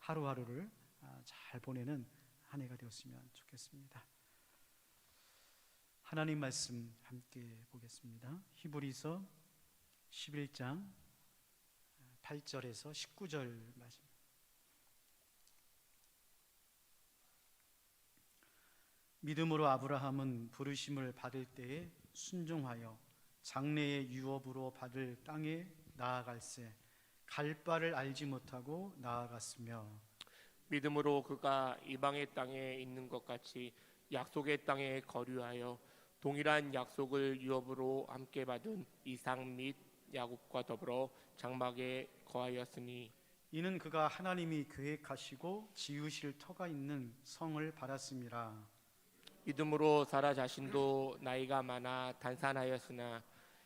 하루하루를 잘 보내는 한 해가 되었으면 좋겠습니다. 하나님 말씀 함께 보겠습니다. 히브리서 11장 8절에서 19절 말씀. 믿음으로 아브라함은 부르심을 받을 때에 순종하여 장래의 유업으로 받을 땅에 나아갈새 갈 바를 알지 못하고 나아갔으며, 믿음으로 그가 이방의 땅에 있는 것 같이 약속의 땅에 거류하여 동일한 약속을 유업으로 함께 받은 이삭 및 야곱과 더불어 장막에 거하였으니, 이는 그가 하나님이 계획하시고 지으실 터가 있는 성을 받았음이라. 믿음으로 사라 자신도 나이가 많아 단산하였으나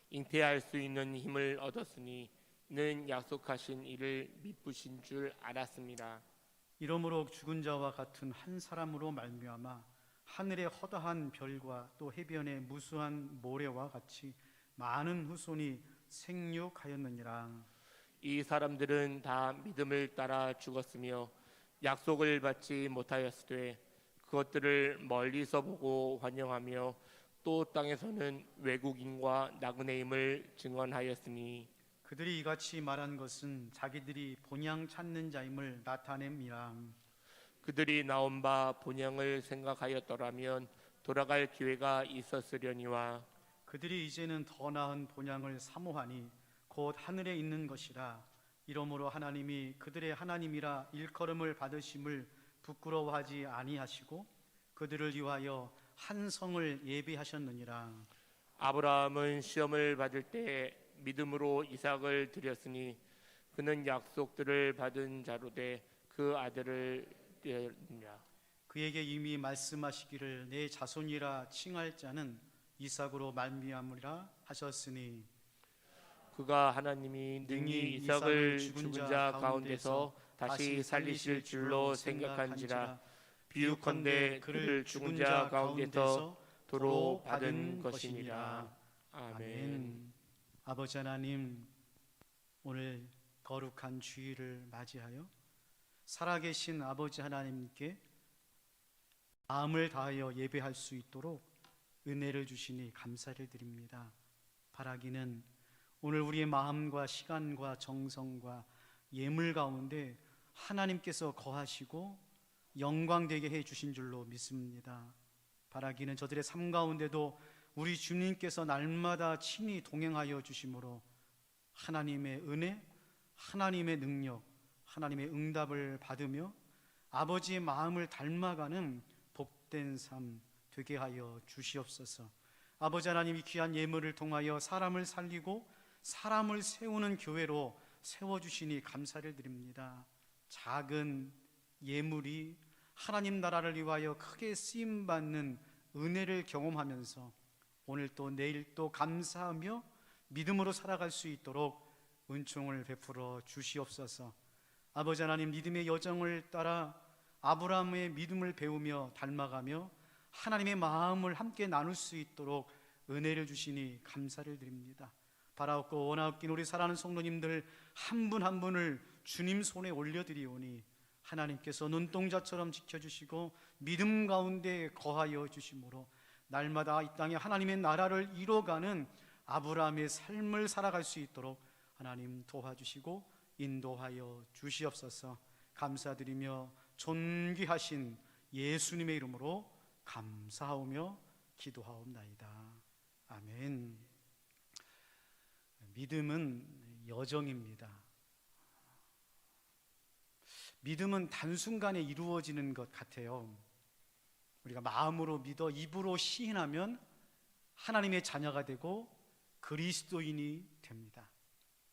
잉태할 수 있는 힘을 얻었으니 는 약속하신 이를 미쁘신 줄 알았습니다. 이러므로 죽은 자와 같은 한 사람으로 말미암아 하늘의 허다한 별과 또 해변의 무수한 모래와 같이 많은 후손이 생육하였느니라. 이 사람들은 다 믿음을 따라 죽었으며 약속을 받지 못하였으되 그것들을 멀리서 보고 환영하며 또 땅에서는 외국인과 나그네임을 증언하였으니, 그들이 이같이 말한 것은 자기들이 본향 찾는 자임을 나타냄이라. 그들이 나온 바 본향을 생각하였더라면 돌아갈 기회가 있었으려니와, 그들이 이제는 더 나은 본향을 사모하니 곧 하늘에 있는 것이라. 이러므로 하나님이 그들의 하나님이라 일컬음을 받으심을 부끄러워하지 아니하시고 그들을 위하여 한 성을 예비하셨느니라. 아브라함은 시험을 받을 때 믿음으로 이삭을 드렸으니 그는 약속들을 받은 자로 돼 그 아들을 드렸느니라. 그에게 이미 말씀하시기를 내 자손이라 칭할 자는 이삭으로 말미암으리라 하셨으니, 그가 하나님이 능히 이삭을 죽은 자 가운데서 다시 살리실 줄로 생각한지라. 비유컨대 그를 죽은 자 가운데서 도로 받은 것이니라. 아멘. 아버지 하나님, 오늘 거룩한 주일을 맞이하여 살아계신 아버지 하나님께 마음을 다하여 예배할 수 있도록 은혜를 주시니 감사를 드립니다. 바라기는 오늘 우리의 마음과 시간과 정성과 예물 가운데 하나님께서 거하시고 영광되게 해 주신 줄로 믿습니다. 바라기는 저들의 삶 가운데도 우리 주님께서 날마다 친히 동행하여 주심으로 하나님의 은혜, 하나님의 능력, 하나님의 응답을 받으며 아버지의 마음을 닮아가는 복된 삶 되게 하여 주시옵소서. 아버지 하나님이 귀한 예물을 통하여 사람을 살리고 사람을 세우는 교회로 세워주시니 감사를 드립니다. 작은 예물이 하나님 나라를 위하여 크게 쓰임받는 은혜를 경험하면서 오늘 또 내일 또 감사하며 믿음으로 살아갈 수 있도록 은총을 베풀어 주시옵소서. 아버지 하나님, 믿음의 여정을 따라 아브라함의 믿음을 배우며 닮아가며 하나님의 마음을 함께 나눌 수 있도록 은혜를 주시니 감사를 드립니다. 바라옵고 원하옵긴 우리 사랑하는 성도님들 한 분 한 분을 주님 손에 올려드리오니 하나님께서 눈동자처럼 지켜주시고 믿음 가운데 거하여 주심으로 날마다 이 땅에 하나님의 나라를 이뤄가는 아브라함의 삶을 살아갈 수 있도록 하나님 도와주시고 인도하여 주시옵소서. 감사드리며 존귀하신 예수님의 이름으로 감사하오며 기도하옵나이다. 아멘. 믿음은 여정입니다. 믿음은 단순간에 이루어지는 것 같아요. 우리가 마음으로 믿어 입으로 시인하면 하나님의 자녀가 되고 그리스도인이 됩니다.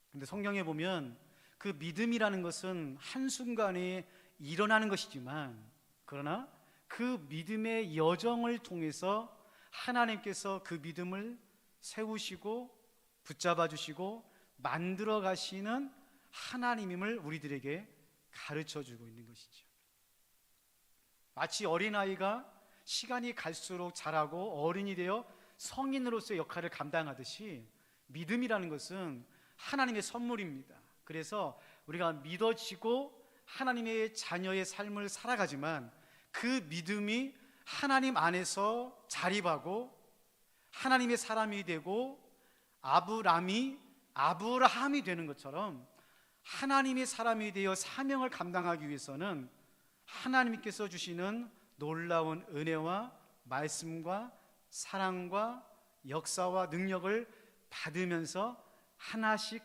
그런데 성경에 보면 그 믿음이라는 것은 한순간에 일어나는 것이지만, 그러나 그 믿음의 여정을 통해서 하나님께서 그 믿음을 세우시고 붙잡아 주시고 만들어 가시는 하나님임을 우리들에게 가르쳐 주고 있는 것이죠. 마치 어린아이가 시간이 갈수록 자라고 어른이 되어 성인으로서의 역할을 감당하듯이 믿음이라는 것은 하나님의 선물입니다. 그래서 우리가 믿어지고 하나님의 자녀의 삶을 살아가지만 그 믿음이 하나님 안에서 자립하고 하나님의 사람이 되고 아브라함이 되는 것처럼 하나님의 사람이 되어 사명을 감당하기 위해서는 하나님께서 주시는 놀라운 은혜와 말씀과 사랑과 역사와 능력을 받으면서 하나씩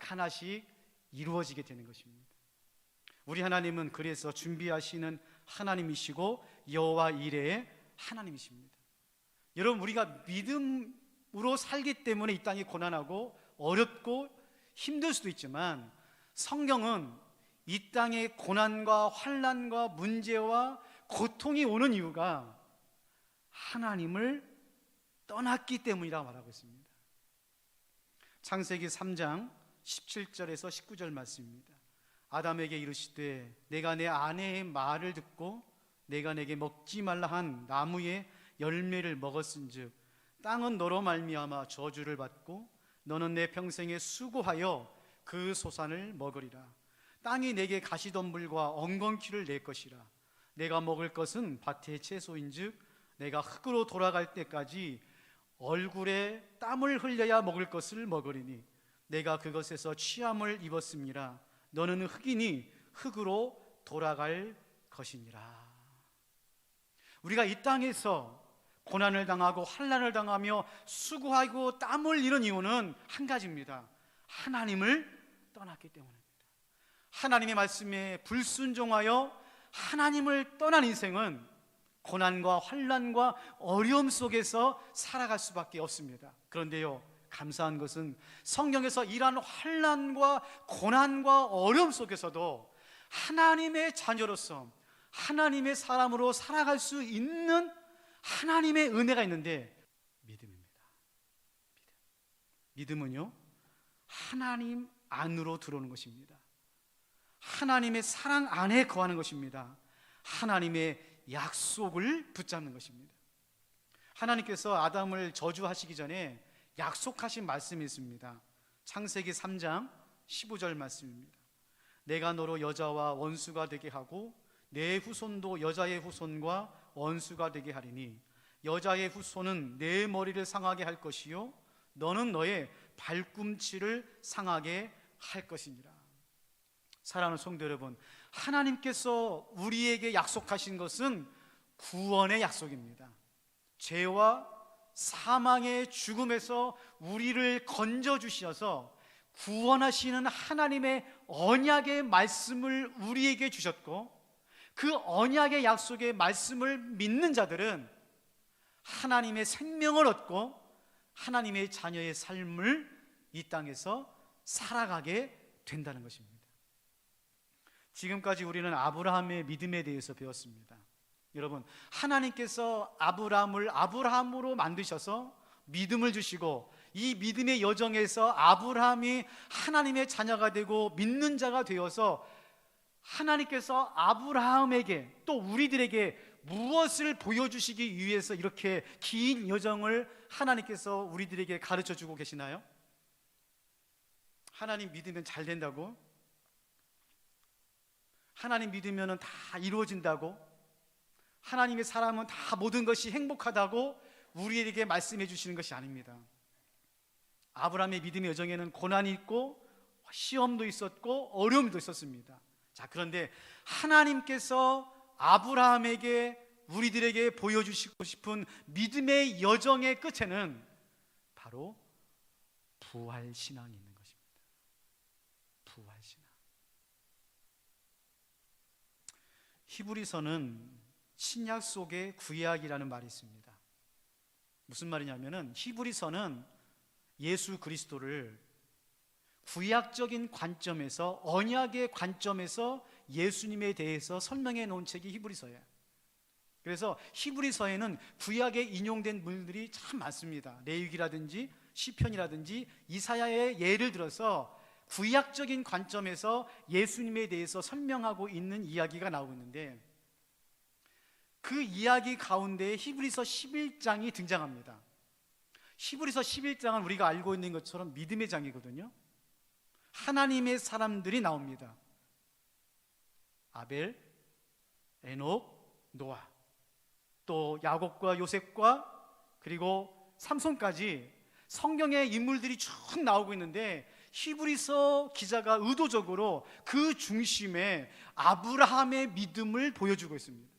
이루어지게 되는 것입니다. 우리 하나님은 그래서 준비하시는 하나님이시고 여호와 이레의 하나님이십니다. 여러분, 우리가 믿음으로 살기 때문에 이 땅이 고난하고 어렵고 힘들 수도 있지만 성경은 이 땅의 고난과 환난과 문제와 고통이 오는 이유가 하나님을 떠났기 때문이라고 말하고 있습니다. 창세기 3장 17절에서 19절 말씀입니다. 아담에게 이르시되 내가 내 아내의 말을 듣고 내가 내게 먹지 말라 한 나무의 열매를 먹었은즉 땅은 너로 말미암아 저주를 받고 너는 내 평생에 수고하여 그 소산을 먹으리라. 땅이 내게 가시덤불과 엉겅퀴를 낼 것이라. 내가 먹을 것은 밭의 채소인즉 내가 흙으로 돌아갈 때까지 얼굴에 땀을 흘려야 먹을 것을 먹으리니 내가 그것에서 취함을 입었음이라. 너는 흙이니 흙으로 돌아갈 것이니라. 우리가 이 땅에서 고난을 당하고 환난을 당하며 수고하고 땀을 흘리는 이유는 한 가지입니다. 하나님을 떠났기 때문입니다. 하나님의 말씀에 불순종하여 하나님을 떠난 인생은 고난과 환난과 어려움 속에서 살아갈 수밖에 없습니다. 그런데요, 감사한 것은 성경에서 이러한 환난과 고난과 어려움 속에서도 하나님의 자녀로서 하나님의 사람으로 살아갈 수 있는 하나님의 은혜가 있는데 믿음입니다. 믿음은요, 하나님 안으로 들어오는 것입니다. 하나님의 사랑 안에 거하는 것입니다. 하나님의 약속을 붙잡는 것입니다. 하나님께서 아담을 저주하시기 전에 약속하신 말씀이 있습니다. 창세기 3장 15절 말씀입니다. 내가 너로 여자와 원수가 되게 하고 내 후손도 여자의 후손과 원수가 되게 하리니 여자의 후손은 내 머리를 상하게 할 것이요 너는 너의 발꿈치를 상하게 할 것이니라. 사랑하는 성도 여러분, 하나님께서 우리에게 약속하신 것은 구원의 약속입니다. 죄와 사망의 죽음에서 우리를 건져주셔서 구원하시는 하나님의 언약의 말씀을 우리에게 주셨고, 그 언약의 약속의 말씀을 믿는 자들은 하나님의 생명을 얻고 하나님의 자녀의 삶을 이 땅에서 살아가게 된다는 것입니다. 지금까지 우리는 아브라함의 믿음에 대해서 배웠습니다. 여러분, 하나님께서 아브라함을 아브라함으로 만드셔서 믿음을 주시고 이 믿음의 여정에서 아브라함이 하나님의 자녀가 되고 믿는 자가 되어서 하나님께서 아브라함에게 또 우리들에게 무엇을 보여주시기 위해서 이렇게 긴 여정을 하나님께서 우리들에게 가르쳐 주고 계시나요? 하나님 믿으면 잘 된다고? 하나님 믿으면 다 이루어진다고? 하나님의 사람은 다 모든 것이 행복하다고 우리에게 말씀해 주시는 것이 아닙니다. 아브라함의 믿음의 여정에는 고난이 있고 시험도 있었고 어려움도 있었습니다. 자, 그런데 하나님께서 아브라함에게 우리들에게 보여주시고 싶은 믿음의 여정의 끝에는 바로 부활신앙이 있는 것입니다. 부활신앙. 히브리서는 신약 속의 구약이라는 말이 있습니다. 무슨 말이냐면은 히브리서는 예수 그리스도를 구약적인 관점에서, 언약의 관점에서 예수님에 대해서 설명해 놓은 책이 히브리서예요. 그래서 히브리서에는 구약에 인용된 문들이 참 많습니다. 레위기라든지 시편이라든지 이사야의 예를 들어서 구약적인 관점에서 예수님에 대해서 설명하고 있는 이야기가 나오고 있는데, 그 이야기 가운데 히브리서 11장이 등장합니다. 히브리서 11장은 우리가 알고 있는 것처럼 믿음의 장이거든요. 하나님의 사람들이 나옵니다. 아벨, 에녹, 노아, 또 야곱과 요셉과 그리고 삼손까지 성경의 인물들이 쭉 나오고 있는데, 히브리서 기자가 의도적으로 그 중심에 아브라함의 믿음을 보여주고 있습니다.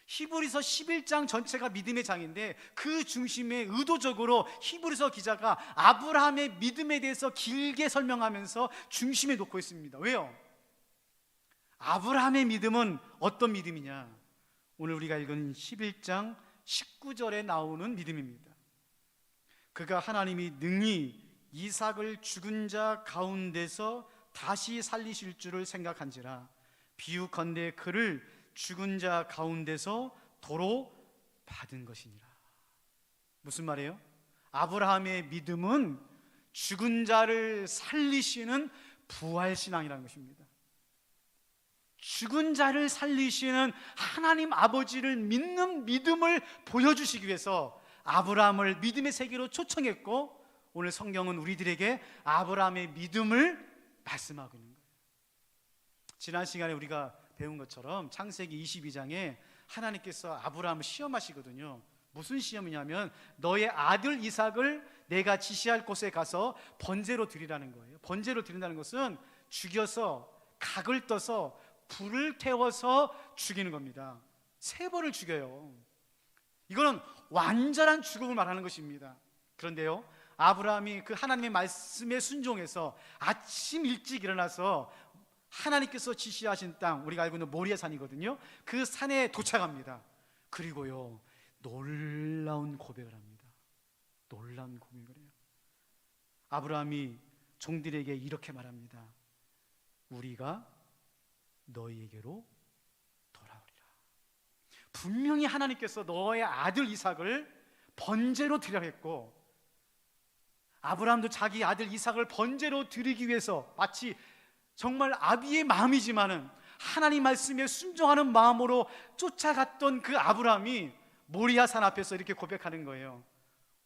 히브리서 11장 전체가 믿음의 장인데, 그 중심에 의도적으로 히브리서 기자가 아브라함의 믿음에 대해서 길게 설명하면서 중심에 놓고 있습니다. 왜요? 아브라함의 믿음은 어떤 믿음이냐? 오늘 우리가 읽은 11장 19절에 나오는 믿음입니다. 그가 하나님이 능히 이삭을 죽은 자 가운데서 다시 살리실 줄을 생각한지라 비유컨대 그를 죽은 자 가운데서 도로 받은 것이니라. 무슨 말이에요? 아브라함의 믿음은 죽은 자를 살리시는 부활신앙이라는 것입니다. 죽은 자를 살리시는 하나님 아버지를 믿는 믿음을 보여주시기 위해서 아브라함을 믿음의 세계로 초청했고, 오늘 성경은 우리들에게 아브라함의 믿음을 말씀하고 있는 거예요. 지난 시간에 우리가 배운 것처럼 창세기 22장에 하나님께서 아브라함을 시험하시거든요. 무슨 시험이냐면 너의 아들 이삭을 내가 지시할 곳에 가서 번제로 드리라는 거예요. 번제로 드린다는 것은 죽여서 각을 떠서 불을 태워서 죽이는 겁니다. 3번을 죽여요. 이거는 완전한 죽음을 말하는 것입니다. 그런데요, 아브라함이 그 하나님의 말씀에 순종해서 아침 일찍 일어나서 하나님께서 지시하신 땅, 우리가 알고 있는 모리아 산이거든요. 그 산에 도착합니다. 그리고요, 놀라운 고백을 합니다. 놀라운 고백을 해요. 아브라함이 종들에게 이렇게 말합니다. 우리가 너희에게로 돌아오리라. 분명히 하나님께서 너의 아들 이삭을 번제로 드리라 했고, 아브라함도 자기 아들 이삭을 번제로 드리기 위해서 마치 정말 아비의 마음이지만은 하나님 말씀에 순종하는 마음으로 쫓아갔던 그 아브라함이 모리아 산 앞에서 이렇게 고백하는 거예요.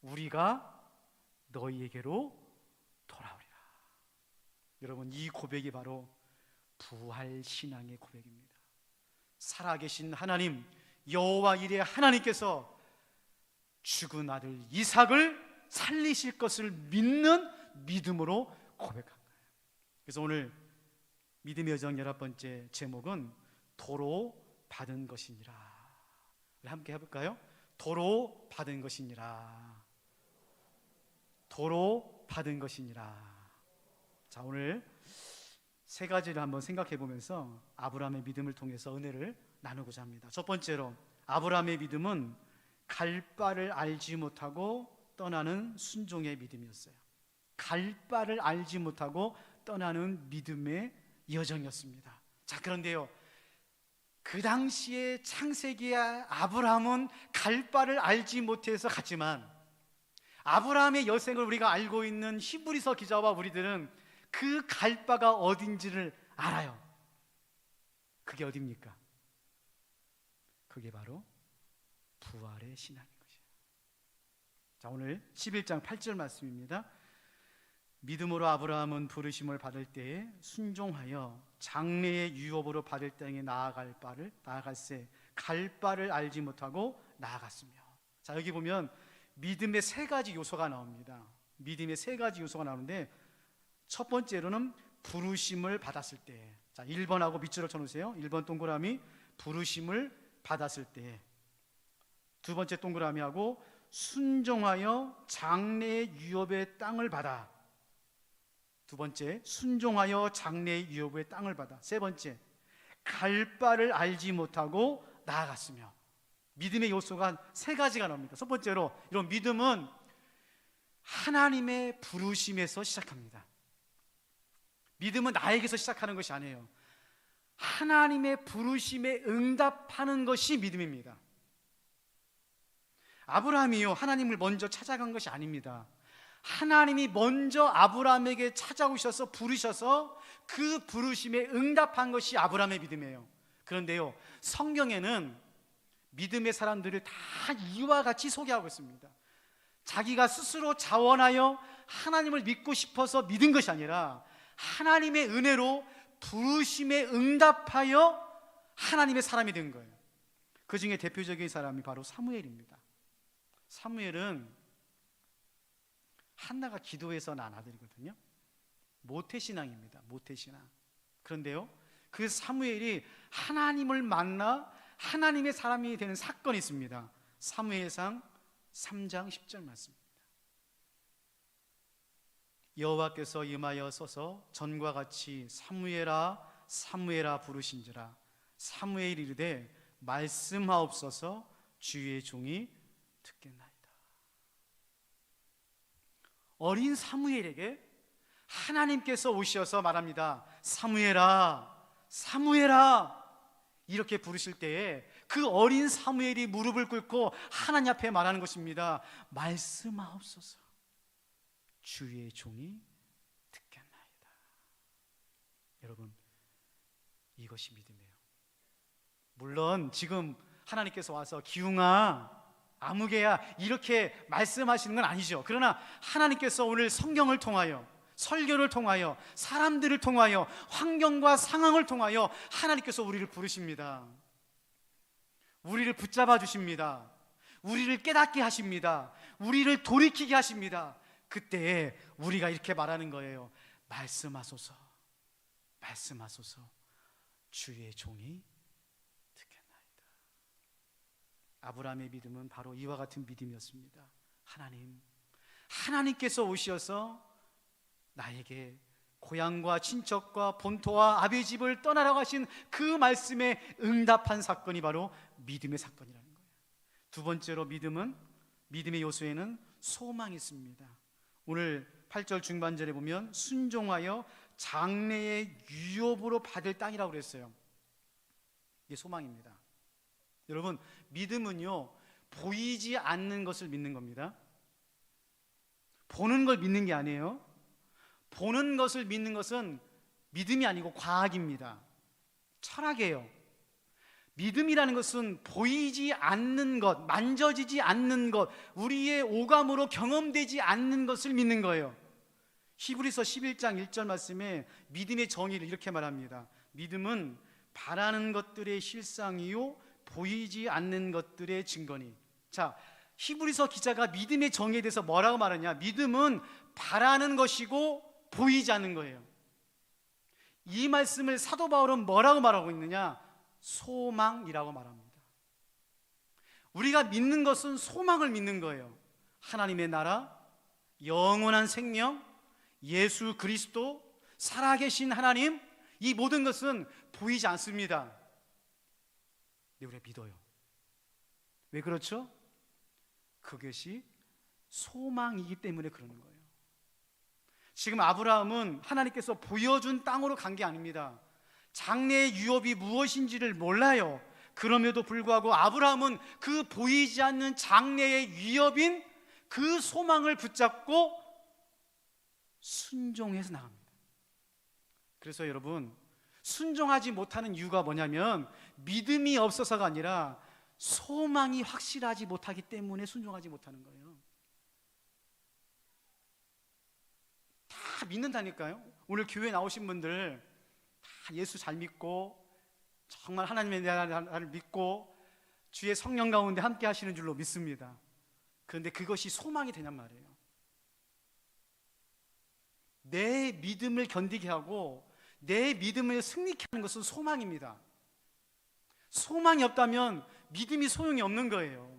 우리가 너희에게로 돌아오리라. 여러분, 이 고백이 바로 부활신앙의 고백입니다. 살아계신 하나님 여호와 일의 하나님께서 죽은 아들 이삭을 살리실 것을 믿는 믿음으로 고백한 거예요. 그래서 오늘 믿음의 여정 11번째 제목은 도로 받은 것이니라. 함께 해볼까요? 도로 받은 것이니라. 도로 받은 것이니라. 자, 오늘 3가지를 한번 생각해 보면서 아브라함의 믿음을 통해서 은혜를 나누고자 합니다. 첫 번째로, 아브라함의 믿음은 갈 바를 알지 못하고 떠나는 순종의 믿음이었어요. 갈 바를 알지 못하고 떠나는 믿음의 여정이었습니다. 자, 그런데요, 그 당시에 창세기의 아브라함은 갈 바를 알지 못해서 갔지만, 아브라함의 여생을 우리가 알고 있는 히브리서 기자와 우리들은 그 갈 바가 어딘지를 알아요. 그게 어디입니까? 그게 바로 부활의 신앙인 것이에요. 자, 오늘 11장 8절 말씀입니다. 믿음으로 아브라함은 부르심을 받을 때에 순종하여 장래의 유업으로 받을 땅에 나아갈새 갈 바를 알지 못하고 나아갔으며. 자, 여기 보면 믿음의 3가지 요소가 나옵니다. 믿음의 3가지 요소가 나오는데, 첫 번째로는 부르심을 받았을 때. 자, 1번하고 밑줄을 쳐놓으세요. 1번 동그라미 부르심을 받았을 때. 두 번째 동그라미하고 순종하여 장래의 유업의 땅을 받아. 두 번째, 순종하여 장래의 유업의 땅을 받아. 세 번째, 갈 바를 알지 못하고 나아갔으며. 믿음의 요소가 3가지가 나옵니다. 첫 번째로, 이런 믿음은 하나님의 부르심에서 시작합니다. 믿음은 나에게서 시작하는 것이 아니에요. 하나님의 부르심에 응답하는 것이 믿음입니다. 아브라함이요, 하나님을 먼저 찾아간 것이 아닙니다. 하나님이 먼저 아브라함에게 찾아오셔서 부르셔서 그 부르심에 응답한 것이 아브라함의 믿음이에요. 그런데요, 성경에는 믿음의 사람들을 다 이와 같이 소개하고 있습니다. 자기가 스스로 자원하여 하나님을 믿고 싶어서 믿은 것이 아니라 하나님의 은혜로 부르심에 응답하여 하나님의 사람이 된 거예요. 그 중에 대표적인 사람이 바로 사무엘입니다. 사무엘은 한나가 기도해서 난 아들이거든요. 모태신앙입니다. 모태신앙. 그런데요, 그 사무엘이 하나님을 만나 하나님의 사람이 되는 사건이 있습니다. 사무엘상 3장 10절 말씀입니다. 여호와께서 임하여 서서 전과 같이 사무엘아 사무엘아 부르신지라. 사무엘이 이르되 말씀하옵소서, 주의 종이 듣겠나이다. 어린 사무엘에게 하나님께서 오셔서 말합니다. 사무엘아 사무엘아 이렇게 부르실 때에 그 어린 사무엘이 무릎을 꿇고 하나님 앞에 말하는 것입니다. 말씀하옵소서, 주의 종이 듣겠나이다. 여러분, 이것이 믿음이에요. 물론 지금 하나님께서 와서 기웅아 아무개야 이렇게 말씀하시는 건 아니죠. 그러나 하나님께서 오늘 성경을 통하여, 설교를 통하여, 사람들을 통하여, 환경과 상황을 통하여 하나님께서 우리를 부르십니다. 우리를 붙잡아 주십니다. 우리를 깨닫게 하십니다. 우리를 돌이키게 하십니다. 그때 우리가 이렇게 말하는 거예요. 말씀하소서, 말씀하소서, 주의 종이 듣겠나이다. 아브라함의 믿음은 바로 이와 같은 믿음이었습니다. 하나님께서 오셔서 나에게 고향과 친척과 본토와 아비 집을 떠나라고 하신 그 말씀에 응답한 사건이 바로 믿음의 사건이라는 거예요. 두 번째로 믿음의 요소에는 소망이 있습니다. 오늘 8절 중반절에 보면 순종하여 장래의 유업으로 받을 땅이라고 그랬어요. 이게 소망입니다. 여러분, 믿음은요, 보이지 않는 것을 믿는 겁니다. 보는 걸 믿는 게 아니에요. 보는 것을 믿는 것은 믿음이 아니고 과학입니다. 철학이에요. 믿음이라는 것은 보이지 않는 것, 만져지지 않는 것, 우리의 오감으로 경험되지 않는 것을 믿는 거예요. 히브리서 11장 1절 말씀에 믿음의 정의를 이렇게 말합니다. 믿음은 바라는 것들의 실상이요 보이지 않는 것들의 증거니. 자, 히브리서 기자가 믿음의 정의에 대해서 뭐라고 말하냐? 믿음은 바라는 것이고 보이지 않는 거예요. 이 말씀을 사도 바울은 뭐라고 말하고 있느냐? 소망이라고 말합니다. 우리가 믿는 것은 소망을 믿는 거예요. 하나님의 나라, 영원한 생명, 예수 그리스도, 살아계신 하나님, 이 모든 것은 보이지 않습니다. 근데 우리가 믿어요. 왜 그렇죠? 그것이 소망이기 때문에 그러는 거예요. 지금 아브라함은 하나님께서 보여준 땅으로 간 게 아닙니다. 장래의 유업이 무엇인지를 몰라요. 그럼에도 불구하고 아브라함은 그 보이지 않는 장래의 위협인 그 소망을 붙잡고 순종해서 나갑니다. 그래서 여러분, 순종하지 못하는 이유가 뭐냐면 믿음이 없어서가 아니라 소망이 확실하지 못하기 때문에 순종하지 못하는 거예요. 다 믿는다니까요. 오늘 교회 나오신 분들 다 예수 잘 믿고 정말 하나님의 나라를 믿고 주의 성령 가운데 함께 하시는 줄로 믿습니다. 그런데 그것이 소망이 되냔 말이에요. 내 믿음을 견디게 하고 내 믿음을 승리케 하는 것은 소망입니다. 소망이 없다면 믿음이 소용이 없는 거예요.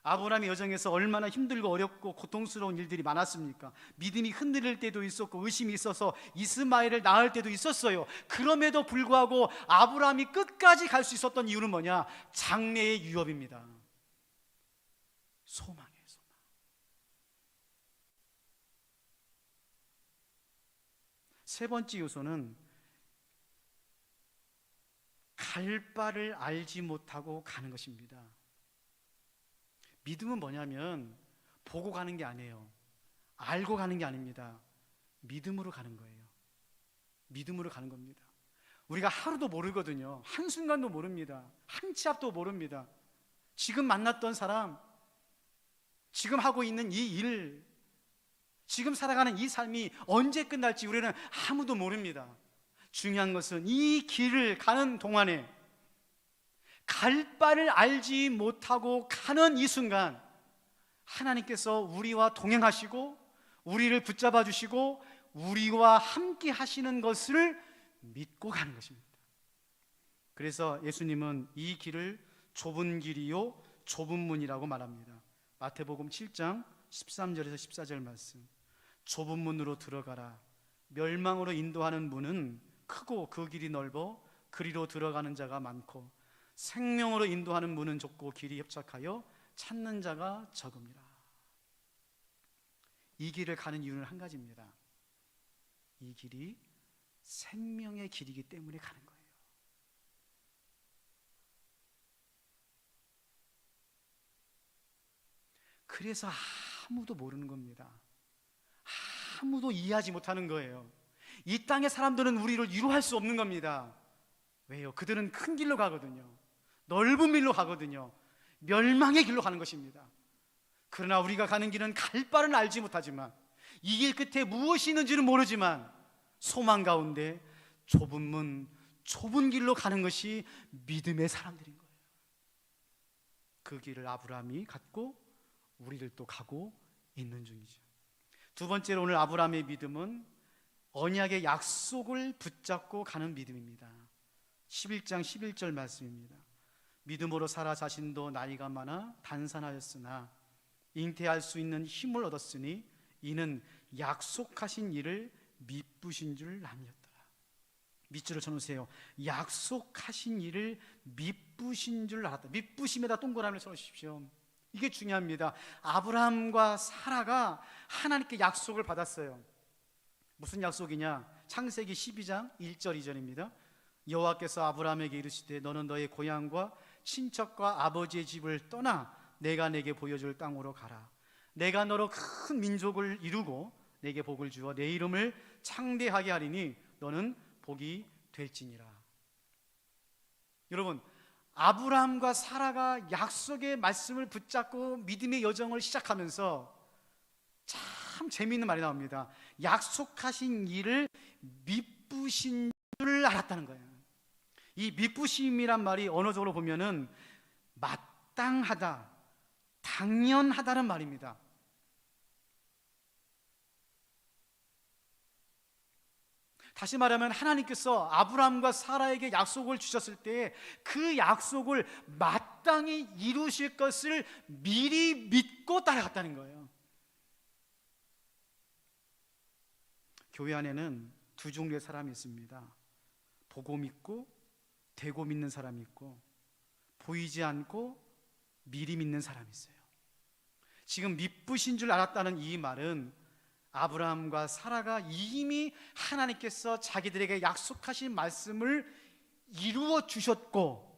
아브라함의 여정에서 얼마나 힘들고 어렵고 고통스러운 일들이 많았습니까? 믿음이 흔들릴 때도 있었고 의심이 있어서 이스마엘을 낳을 때도 있었어요. 그럼에도 불구하고 아브라함이 끝까지 갈 수 있었던 이유는 뭐냐? 장래의 유업입니다. 소망이에요, 소망. 세 번째 요소는 갈 바를 알지 못하고 가는 것입니다. 믿음은 뭐냐면 보고 가는 게 아니에요. 알고 가는 게 아닙니다. 믿음으로 가는 거예요. 믿음으로 가는 겁니다. 우리가 하루도 모르거든요. 한순간도 모릅니다. 한 치 앞도 모릅니다. 지금 만났던 사람, 지금 하고 있는 이 일, 지금 살아가는 이 삶이 언제 끝날지 우리는 아무도 모릅니다. 중요한 것은 이 길을 가는 동안에 갈 바를 알지 못하고 가는 이 순간 하나님께서 우리와 동행하시고 우리를 붙잡아 주시고 우리와 함께 하시는 것을 믿고 가는 것입니다. 그래서 예수님은 이 길을 좁은 길이요 좁은 문이라고 말합니다. 마태복음 7장 13절에서 14절 말씀. 좁은 문으로 들어가라. 멸망으로 인도하는 문은 크고 그 길이 넓어 그리로 들어가는 자가 많고 생명으로 인도하는 문은 좁고 길이 협착하여 찾는 자가 적음이라. 이 길을 가는 이유는 한 가지입니다. 이 길이 생명의 길이기 때문에 가는 거예요. 그래서 아무도 모르는 겁니다. 아무도 이해하지 못하는 거예요. 이 땅의 사람들은 우리를 위로할 수 없는 겁니다. 왜요? 그들은 큰 길로 가거든요. 넓은 길로 가거든요. 멸망의 길로 가는 것입니다. 그러나 우리가 가는 길은 갈 바는 알지 못하지만 이 길 끝에 무엇이 있는지는 모르지만 소망 가운데 좁은 문, 좁은 길로 가는 것이 믿음의 사람들인 거예요. 그 길을 아브라함이 갔고 우리들도 가고 있는 중이죠. 두 번째로 오늘 아브라함의 믿음은 언약의 약속을 붙잡고 가는 믿음입니다. 11장 11절 말씀입니다. 믿음으로 사라 자신도 나이가 많아 단산하였으나 잉태할 수 있는 힘을 얻었으니 이는 약속하신 일을 미쁘신 줄 알았더라. 밑줄을 쳐놓으세요. 약속하신 일을 미쁘신 줄 알았다. 미쁘심에다 동그라미를 쳐놓으십시오. 이게 중요합니다. 아브라함과 사라가 하나님께 약속을 받았어요. 무슨 약속이냐? 창세기 12장 1절 2절입니다. 여호와께서 아브라함에게 이르시되 너는 너의 고향과 친척과 아버지의 집을 떠나 내가 내게 보여줄 땅으로 가라. 내가 너로 큰 민족을 이루고 내게 복을 주어 내 이름을 창대하게 하리니 너는 복이 될지니라. 여러분, 아브라함과 사라가 약속의 말씀을 붙잡고 믿음의 여정을 시작하면서 참 재미있는 말이 나옵니다. 약속하신 일을 미쁘신 줄 알았다는 거예요. 이 미쁘심이란 말이 언어적으로 보면은 마땅하다, 당연하다는 말입니다. 다시 말하면 하나님께서 아브라함과 사라에게 약속을 주셨을 때 그 약속을 마땅히 이루실 것을 미리 믿고 따라갔다는 거예요. 교회 안에는 두 종류의 사람이 있습니다. 보고 믿고 되고 믿는 사람이 있고 보이지 않고 미리 믿는 사람이 있어요. 지금 미쁘신 줄 알았다는 이 말은 아브라함과 사라가 이미 하나님께서 자기들에게 약속하신 말씀을 이루어 주셨고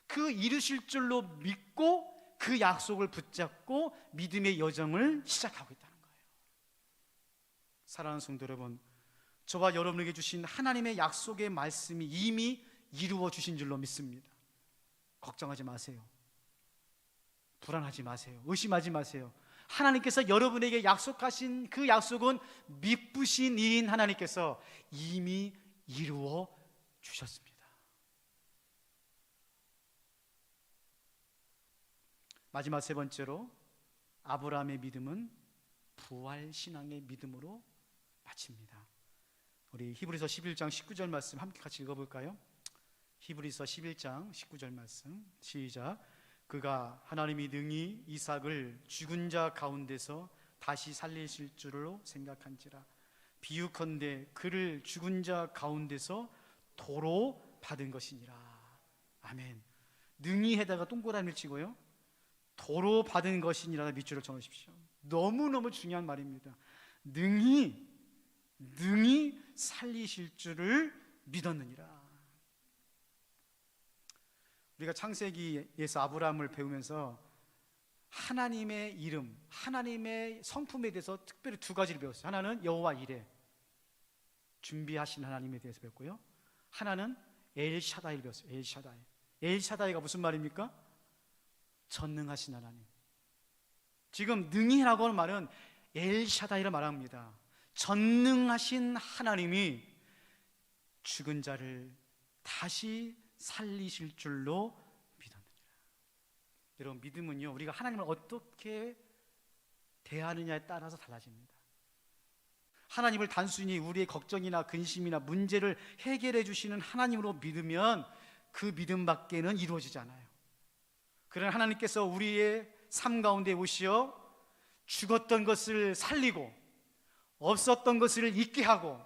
그 이루실 줄로 믿고 그 약속을 붙잡고 믿음의 여정을 시작하고 있다는 거예요. 사랑하는 성도 여러분, 저와 여러분에게 주신 하나님의 약속의 말씀이 이미 이루어 주신 줄로 믿습니다. 걱정하지 마세요. 불안하지 마세요. 의심하지 마세요. 하나님께서 여러분에게 약속하신 그 약속은 미쁘신 이인 하나님께서 이미 이루어 주셨습니다. 마지막 세 번째로 아브라함의 믿음은 부활신앙의 믿음으로 마칩니다. 우리 히브리서 11장 19절 말씀 함께 같이 읽어볼까요? 히브리서 11장 19절 말씀 시작. 그가 하나님이 능히 이삭을 죽은 자 가운데서 다시 살리실 줄로 생각한지라. 비유컨대 그를 죽은 자 가운데서 도로 받은 것이니라. 아멘. 능히 해다가 동그라미를 치고요, 도로 받은 것이니라 밑줄을 쳐놓으십시오. 너무너무 중요한 말입니다. 능히 살리실 줄을 믿었느니라. 우리가 창세기에서 아브라함을 배우면서 하나님의 이름, 하나님의 성품에 대해서 특별히 두 가지를 배웠어요. 하나는 여호와 이레, 준비하신 하나님에 대해서 배웠고요, 하나는 엘샤다이를 배웠어요. 엘샤다이. 엘샤다이가 무슨 말입니까? 전능하신 하나님. 지금 능히라고 하는 말은 엘샤다이를 말합니다. 전능하신 하나님이 죽은 자를 다시 살리실 줄로 믿었느니라. 여러분, 믿음은요, 우리가 하나님을 어떻게 대하느냐에 따라서 달라집니다. 하나님을 단순히 우리의 걱정이나 근심이나 문제를 해결해 주시는 하나님으로 믿으면 그 믿음밖에는 이루어지지 않아요. 그러나 하나님께서 우리의 삶 가운데 오시어 죽었던 것을 살리고 없었던 것을 있게 하고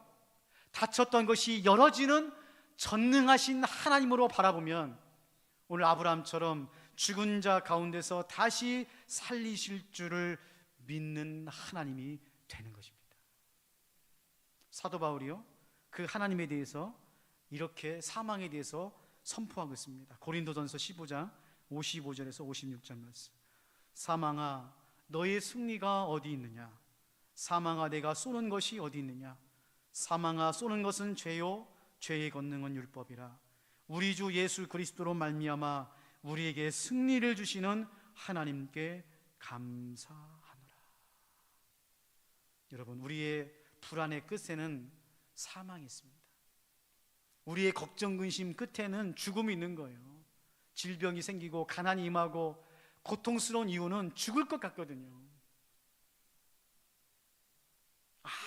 닫혔던 것이 열어지는 전능하신 하나님으로 바라보면 오늘 아브라함처럼 죽은 자 가운데서 다시 살리실 줄을 믿는 하나님이 되는 것입니다. 사도 바울이요, 그 하나님에 대해서 이렇게 사망에 대해서 선포하고 있습니다. 고린도전서 15장 55절에서 56절 말씀. 사망아, 너의 승리가 어디 있느냐? 사망아, 내가 쏘는 것이 어디 있느냐? 사망아, 쏘는 것은 죄요, 죄의 권능은 율법이라. 우리 주 예수 그리스도로 말미암아 우리에게 승리를 주시는 하나님께 감사하노라. 여러분, 우리의 불안의 끝에는 사망이 있습니다. 우리의 걱정 근심 끝에는 죽음이 있는 거예요. 질병이 생기고 가난이 임하고 고통스러운 이유는 죽을 것 같거든요.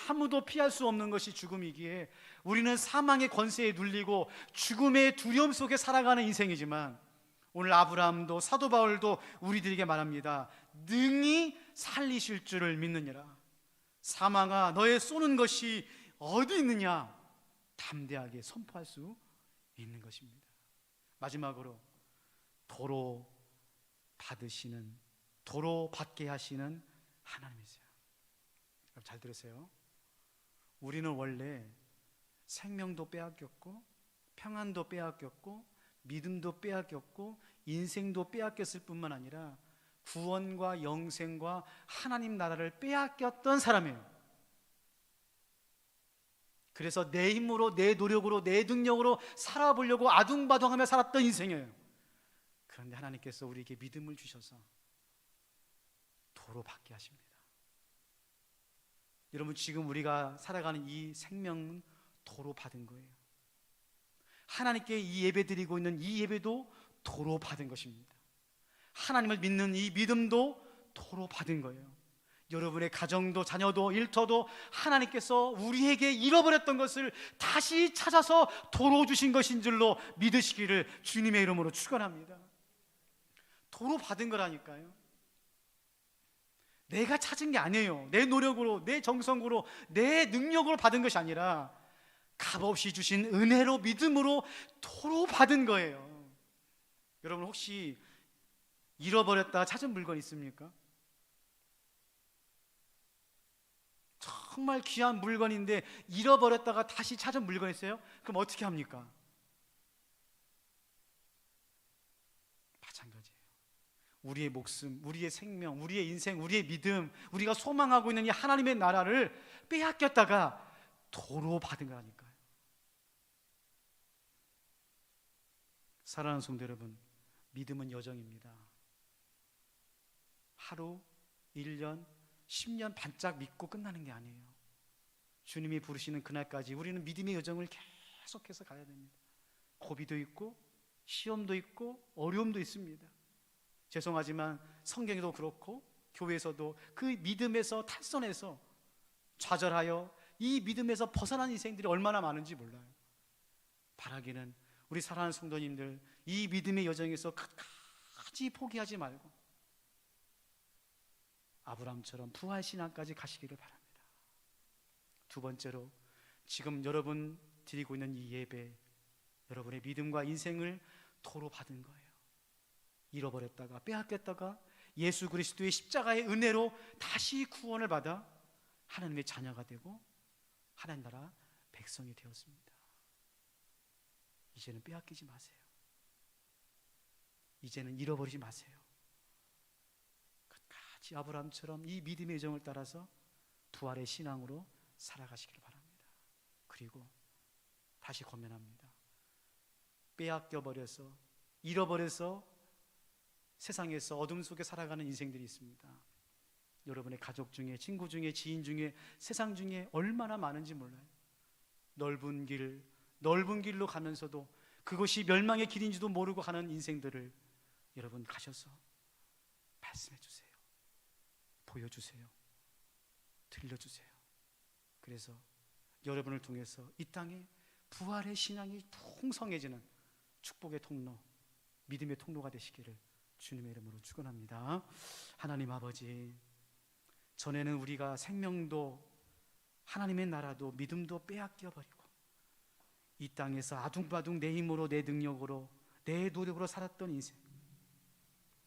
아무도 피할 수 없는 것이 죽음이기에 우리는 사망의 권세에 눌리고 죽음의 두려움 속에 살아가는 인생이지만 오늘 아브라함도 사도 바울도 우리들에게 말합니다. 능히 살리실 줄을 믿느니라. 사망아, 너의 쏘는 것이 어디 있느냐? 담대하게 선포할 수 있는 것입니다. 마지막으로 도로 받게 하시는 하나님이세요. 여러분, 잘 들으세요. 우리는 원래 생명도 빼앗겼고 평안도 빼앗겼고 믿음도 빼앗겼고 인생도 빼앗겼을 뿐만 아니라 구원과 영생과 하나님 나라를 빼앗겼던 사람이에요. 그래서 내 힘으로, 내 노력으로, 내 능력으로 살아보려고 아둥바둥하며 살았던 인생이에요. 그런데 하나님께서 우리에게 믿음을 주셔서 도로 받게 하십니다. 여러분, 지금 우리가 살아가는 이 생명은 도로 받은 거예요. 하나님께 이 예배 드리고 있는 이 예배도 도로 받은 것입니다. 하나님을 믿는 이 믿음도 도로 받은 거예요. 여러분의 가정도 자녀도 일터도 하나님께서 우리에게 잃어버렸던 것을 다시 찾아서 도로 주신 것인 줄로 믿으시기를 주님의 이름으로 축원합니다. 도로 받은 거라니까요. 내가 찾은 게 아니에요. 내 노력으로, 내 정성으로, 내 능력으로 받은 것이 아니라 값없이 주신 은혜로 믿음으로 도로 받은 거예요. 여러분, 혹시 잃어버렸다 찾은 물건 있습니까? 정말 귀한 물건인데 잃어버렸다가 다시 찾은 물건 있어요? 그럼 어떻게 합니까? 마찬가지예요. 우리의 목숨, 우리의 생명, 우리의 인생, 우리의 믿음, 우리가 소망하고 있는 이 하나님의 나라를 빼앗겼다가 도로 받은 거라니까요. 사랑하는 성도 여러분, 믿음은 여정입니다. 하루, 1년, 10년 반짝 믿고 끝나는 게 아니에요. 주님이 부르시는 그날까지 우리는 믿음의 여정을 계속해서 가야 됩니다. 고비도 있고 시험도 있고 어려움도 있습니다. 죄송하지만 성경에도 그렇고 교회에서도 그 믿음에서 탈선해서 좌절하여 이 믿음에서 벗어난 인생들이 얼마나 많은지 몰라요. 바라기는 우리 사랑하는 성도님들, 이 믿음의 여정에서 끝까지 포기하지 말고 아브라함처럼 부활신앙까지 가시기를 바랍니다. 두 번째로, 지금 여러분 드리고 있는 이 예배, 여러분의 믿음과 인생을 도로 받은 거예요. 잃어버렸다가 빼앗겼다가 예수 그리스도의 십자가의 은혜로 다시 구원을 받아 하나님의 자녀가 되고 하나님 나라 백성이 되었습니다. 이제는 빼앗기지 마세요. 이제는 잃어버리지 마세요. 끝까지 아브라함처럼 이 믿음의 여정을 따라서 부활의 신앙으로 살아가시기를 바랍니다. 그리고 다시 권면합니다. 빼앗겨버려서 잃어버려서 세상에서 어둠 속에 살아가는 인생들이 있습니다. 여러분의 가족 중에, 친구 중에, 지인 중에, 세상 중에 얼마나 많은지 몰라요. 넓은 길, 넓은 길로 가면서도 그것이 멸망의 길인지도 모르고 가는 인생들을 여러분 가셔서 말씀해 주세요. 보여주세요. 들려주세요. 그래서 여러분을 통해서 이 땅에 부활의 신앙이 풍성해지는 축복의 통로, 믿음의 통로가 되시기를 주님의 이름으로 축원합니다. 하나님 아버지, 전에는 우리가 생명도 하나님의 나라도 믿음도 빼앗겨 버리고 이 땅에서 아둥바둥 내 힘으로 내 능력으로 내 노력으로 살았던 인생,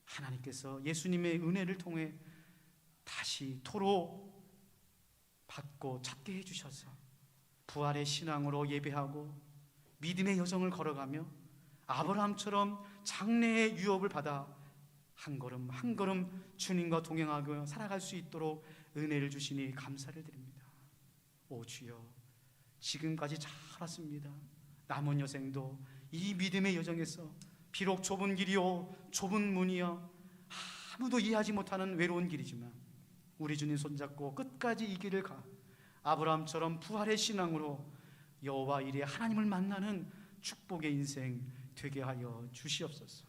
하나님께서 예수님의 은혜를 통해 다시 토로 받고 찾게 해주셔서 부활의 신앙으로 예배하고 믿음의 여정을 걸어가며 아브라함처럼 장래의 유업을 받아 한 걸음 한 걸음 주님과 동행하고 살아갈 수 있도록 은혜를 주시니 감사를 드립니다. 오 주여, 지금까지 잘 왔습니다. 남은 여생도 이 믿음의 여정에서 비록 좁은 길이요 좁은 문이요 아무도 이해하지 못하는 외로운 길이지만 우리 주님 손잡고 끝까지 이 길을 가 아브라함처럼 부활의 신앙으로 여호와 이레 하나님을 만나는 축복의 인생 되게 하여 주시옵소서.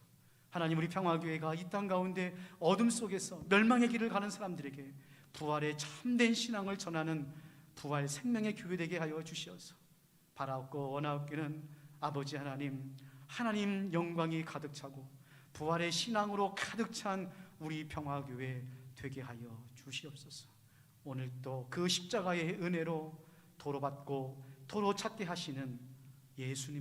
하나님, 우리 평화교회가 이 땅 가운데 어둠 속에서 멸망의 길을 가는 사람들에게 부활의 참된 신앙을 전하는 부활 생명의 교회 되게 하여 주시옵소서. 바라옵고 원하옵기는 아버지 하나님, 하나님 영광이 가득 차고 부활의 신앙으로 가득 찬 우리 평화교회 되게 하여 주시옵소서. 오늘도 그 십자가의 은혜로 도로받고 도로 찾게 하시는 예수님의